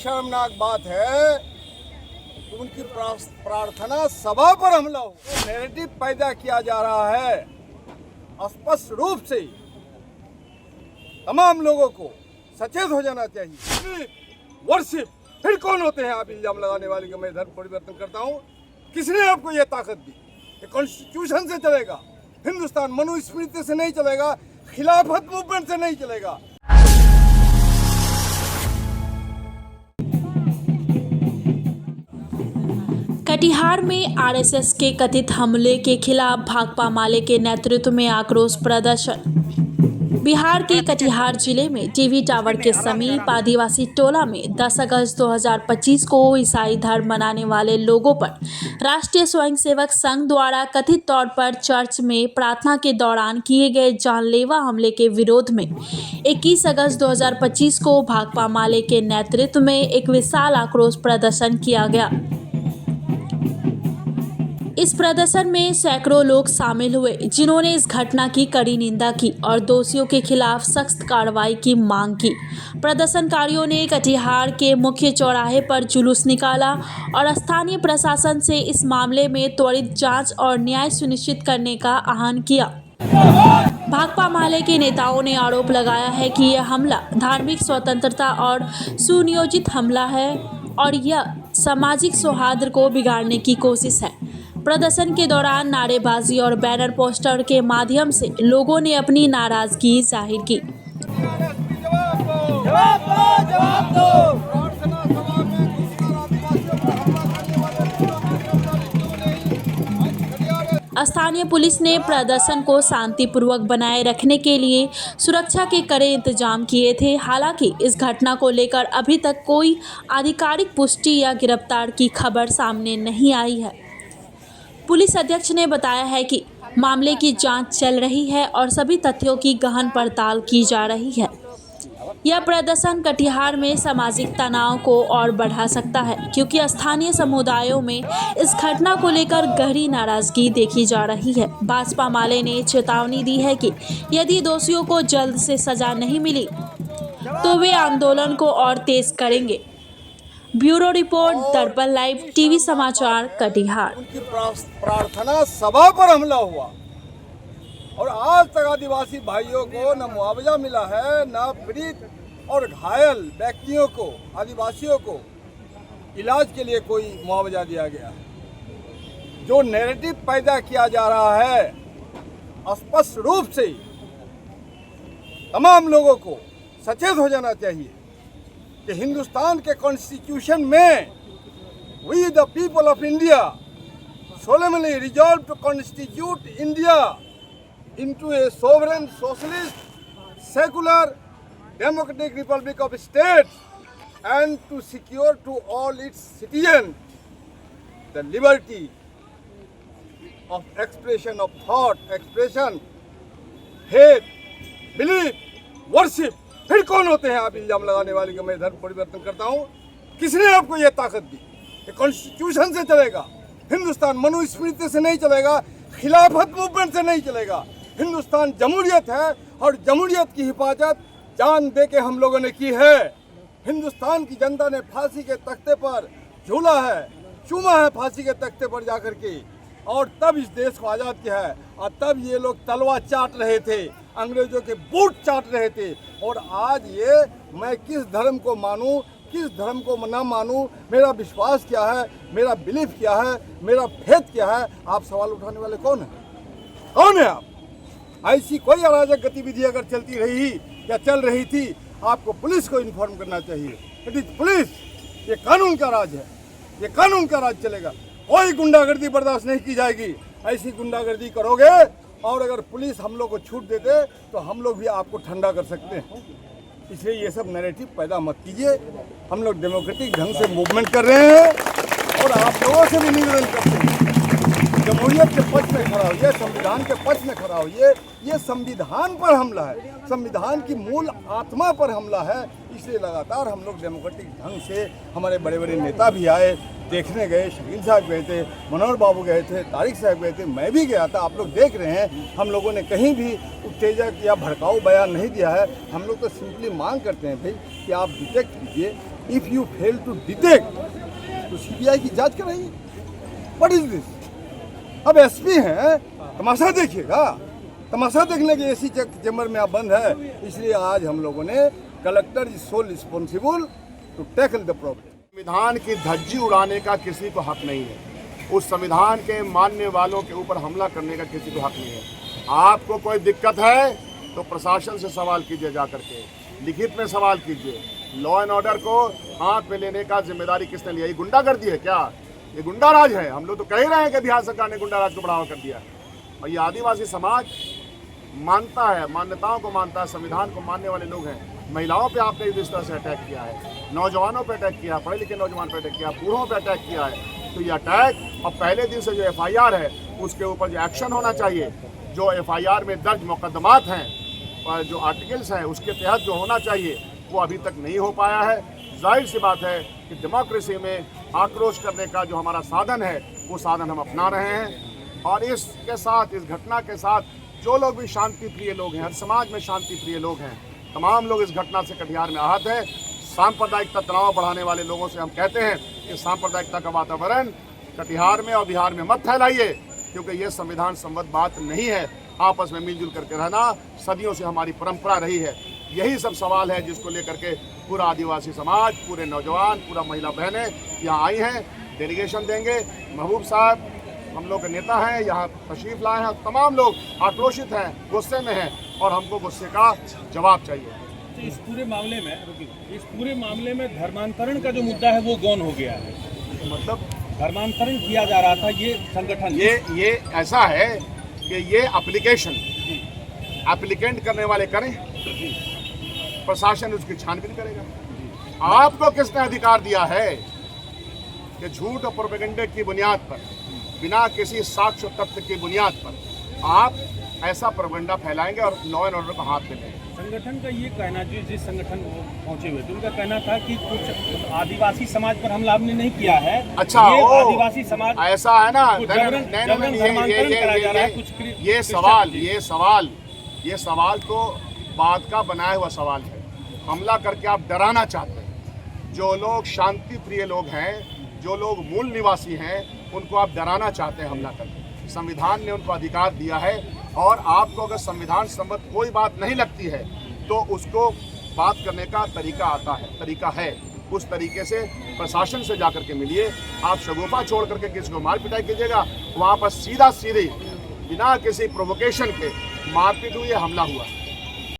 शर्मनाक बात है कि उनकी प्रार्थना सभा पर हमला हो। नैरेटिव पैदा किया जा रहा है, स्पष्ट रूप से तमाम लोगों को सचेत हो जाना चाहिए। वर्शिप फिर कौन होते हैं आप इल्जाम लगाने वाले कि मैं धर्म परिवर्तन करता हूँ? किसने आपको ये ताकत दी? ये कॉन्स्टिट्यूशन से चलेगा, हिंदुस्तान मनुस्मृति से नहीं चलेगा, खिलाफत मूवमेंट से नहीं चलेगा। कटिहार में आरएसएस के कथित हमले के खिलाफ भाकपा माले के नेतृत्व में आक्रोश प्रदर्शन। बिहार के कटिहार जिले में टीवी टावर के समीप आदिवासी टोला में 10 अगस्त 2025 को ईसाई धर्म मनाने वाले लोगों पर राष्ट्रीय स्वयंसेवक संघ द्वारा कथित तौर पर चर्च में प्रार्थना के दौरान किए गए जानलेवा हमले के विरोध में 21 अगस्त 2025 को भाकपा माले के नेतृत्व में एक विशाल आक्रोश प्रदर्शन किया गया। इस प्रदर्शन में सैकड़ों लोग शामिल हुए, जिन्होंने इस घटना की कड़ी निंदा की और दोषियों के खिलाफ सख्त कार्रवाई की मांग की। प्रदर्शनकारियों ने कटिहार के मुख्य चौराहे पर जुलूस निकाला और स्थानीय प्रशासन से इस मामले में त्वरित जांच और न्याय सुनिश्चित करने का आह्वान किया। भाकपा माले के नेताओं ने आरोप लगाया है कि यह हमला धार्मिक स्वतंत्रता और सुनियोजित हमला है और यह सामाजिक सौहार्द को बिगाड़ने की कोशिश है। प्रदर्शन के दौरान नारेबाजी और बैनर पोस्टर के माध्यम से लोगों ने अपनी नाराजगी जाहिर की। स्थानीय पुलिस ने प्रदर्शन को शांतिपूर्वक बनाए रखने के लिए सुरक्षा के कड़े इंतजाम किए थे। हालांकि इस घटना को लेकर अभी तक कोई आधिकारिक पुष्टि या गिरफ्तार की खबर सामने नहीं आई है। पुलिस अध्यक्ष ने बताया है कि मामले की जांच चल रही है और सभी तथ्यों की गहन पड़ताल की जा रही है। यह प्रदर्शन कटिहार में सामाजिक तनाव को और बढ़ा सकता है, क्योंकि स्थानीय समुदायों में इस घटना को लेकर गहरी नाराजगी देखी जा रही है। भाकपा माले ने चेतावनी दी है कि यदि दोषियों को जल्द से सजा नहीं मिली तो वे आंदोलन को और तेज करेंगे। ब्यूरो रिपोर्ट, दर्पण लाइव, टीवी समाचार, कटिहार। उनकी प्रार्थना सभा पर हमला हुआ और आज तक आदिवासी भाइयों को न मुआवजा मिला है, न पीड़ित और घायल व्यक्तियों को, आदिवासियों को इलाज के लिए कोई मुआवजा दिया गया है। जो नैरेटिव पैदा किया जा रहा है, स्पष्ट रूप से तमाम लोगों को सचेत हो जाना चाहिए कि हिंदुस्तान के कॉन्स्टिट्यूशन में we the people of India solemnly resolve to constitute India into a sovereign, socialist, secular, democratic republic of states and to secure to all its citizens the liberty of expression of thought, expression, faith, belief, worship। फिर कौन होते हैं आप इल्जाम लगाने वाले कि मैं धर्म परिवर्तन करता हूँ? किसने आपको ये ताकत दी? ये कॉन्स्टिट्यूशन से चलेगा, हिंदुस्तान मनुस्मृति से नहीं चलेगा, खिलाफत मूवमेंट से नहीं चलेगा। हिंदुस्तान जमहूरियत है और जमहूरियत की हिफाजत जान दे के हम लोगों ने की है। हिंदुस्तान की जनता ने फांसी के तख्ते पर झूला है, चूमा है फांसी के तख्ते पर जाकर के, और तब इस देश को आज़ाद किया है। और तब ये लोग तलवार चाट रहे थे, अंग्रेजों के बूट चाट रहे थे। और आज ये मैं किस धर्म को मानूं, किस धर्म को ना मानूं, मेरा विश्वास क्या है, मेरा बिलीफ क्या है, मेरा फेथ क्या है, आप सवाल उठाने वाले कौन है? कौन है आप? ऐसी कोई अराजक गतिविधि अगर चलती रही या चल रही थी, आपको पुलिस को इन्फॉर्म करना चाहिए। इट इज पुलिस, ये कानून का राज है, ये कानून का राज चलेगा। कोई गुंडागर्दी बर्दाश्त नहीं की जाएगी। ऐसी गुंडागर्दी करोगे और अगर पुलिस हम लोग को छूट देते तो हम लोग भी आपको ठंडा कर सकते हैं। इसलिए ये सब नैरेटिव पैदा मत कीजिए। हम लोग डेमोक्रेटिक ढंग से मूवमेंट कर रहे हैं और आप लोगों से भी निवेदन करते हैं, जमहूरियत के पक्ष में खड़ा होइए, संविधान के पक्ष में खड़ा होइए। ये संविधान पर हमला है, संविधान की मूल आत्मा पर हमला है। इसलिए लगातार हम लोग डेमोक्रेटिक ढंग से, हमारे बड़े बड़े नेता भी आए, देखने गए, शकील साहब गए थे, मनोहर बाबू गए थे, तारिक साहब गए थे, मैं भी गया था। आप लोग देख रहे हैं, हम लोगों ने कहीं भी उत्तेजक या भड़काऊ बयान नहीं दिया है। हम लोग तो सिंपली मांग करते हैं भाई कि आप डिटेक्ट कीजिए if you fail to detect तो सीबीआई की जांच कराइए। What is this? अब एसपी हैं, तमाशा देखिएगा। तमाशा देखने के एसी चैम्बर में आप बंद है, इसलिए आज हम लोगों ने collector is so responsible to tackle the problem. संविधान की धज्जी उड़ाने का किसी को हक नहीं है। उस संविधान के मानने वालों के ऊपर हमला करने का किसी को हक नहीं है। आपको कोई दिक्कत है तो प्रशासन से सवाल कीजिए, जा करके लिखित में सवाल कीजिए। लॉ एंड ऑर्डर को हाथ में लेने का जिम्मेदारी किसने लिया? ये गुंडागर्दी है क्या? ये गुंडा राज है? हम लोग तो कह ही रहे हैं कि बिहार सरकार ने गुंडा राज को बढ़ावा कर दिया। और ये आदिवासी समाज मानता है, मान्यताओं को मानता है, संविधान को मानने वाले लोग हैं। महिलाओं पे आपने इस तरह से अटैक किया है, नौजवानों पे अटैक किया, पढ़े लिखे नौजवान पे अटैक किया, बूढ़ों पे अटैक किया है। तो ये अटैक और पहले दिन से जो FIR है उसके ऊपर जो एक्शन होना चाहिए, जो FIR में दर्ज मुकदमात हैं और जो आर्टिकल्स हैं उसके तहत जो होना चाहिए वो अभी तक नहीं हो पाया है। जाहिर सी बात है कि डेमोक्रेसी में आक्रोश करने का जो हमारा साधन है वो साधन हम अपना रहे हैं। और इसके साथ, इस घटना के साथ जो लोग भी शांति प्रिय लोग हैं, हर समाज में शांति प्रिय लोग हैं, तमाम लोग इस घटना से कटिहार में आहत हैं। सांप्रदायिकता तनाव बढ़ाने वाले लोगों से हम कहते हैं कि सांप्रदायिकता का वातावरण कटिहार में और बिहार में मत फैलाइए, क्योंकि ये संविधान सम्मत बात नहीं है। आपस में मिलजुल करके रहना सदियों से हमारी परंपरा रही है। यही सब सवाल है जिसको लेकर के पूरा आदिवासी समाज, पूरे नौजवान, पूरा महिला बहनें यहाँ आई हैं। डेलीगेशन देंगे। महबूब साहब हम लोग के नेता हैं, यहाँ तशरीफ लाए हैं। तमाम लोग आक्रोशित हैं, गुस्से में हैं और हमको गुस्से का जवाब चाहिए। तो इस पूरे मामले में धर्मांतरण का जो मुद्दा है वो गौन हो गया है। मतलब धर्मांतरण किया जा रहा था ये संगठन, ये ऐसा है कि ये एप्लीकेशन एप्लीकेंट करने वाले करें, प्रशासन उसकी छानबीन करेगा। आपको किसने अधिकार दिया है कि झूठ और प्रोपेगेंडा की बुनियाद पर, बिना किसी साक्ष्य तथ्य की बुनियाद पर आप ऐसा प्रोपेगेंडा फैलाएंगे और लॉ एंड ऑर्डर को हाथ में लेंगे? संगठन का ये कहना, जिस संगठन पहुंचे हुए थे उनका कहना था कि कुछ आदिवासी समाज पर हमला हमने नहीं किया है। अच्छा, ये आदिवासी समाज ऐसा है ना? ये सवाल तो बात का बनाया हुआ सवाल है। हमला करके आप डराना चाहते हैं। जो लोग शांति प्रिय लोग हैं, जो लोग मूल निवासी हैं, उनको आप डराना चाहते हैं हमला करके। संविधान ने उनको अधिकार दिया है और आपको अगर संविधान सम्मत कोई बात नहीं लगती है तो उसको बात करने का तरीका है। उस तरीके से प्रशासन से जाकर के मिलिए। आप शगुफा छोड़ करके किसी को मार पिटाई कीजिएगा, वहाँ पर सीधा सीधे बिना किसी प्रोवोकेशन के मारपीट हुई, हमला हुआ।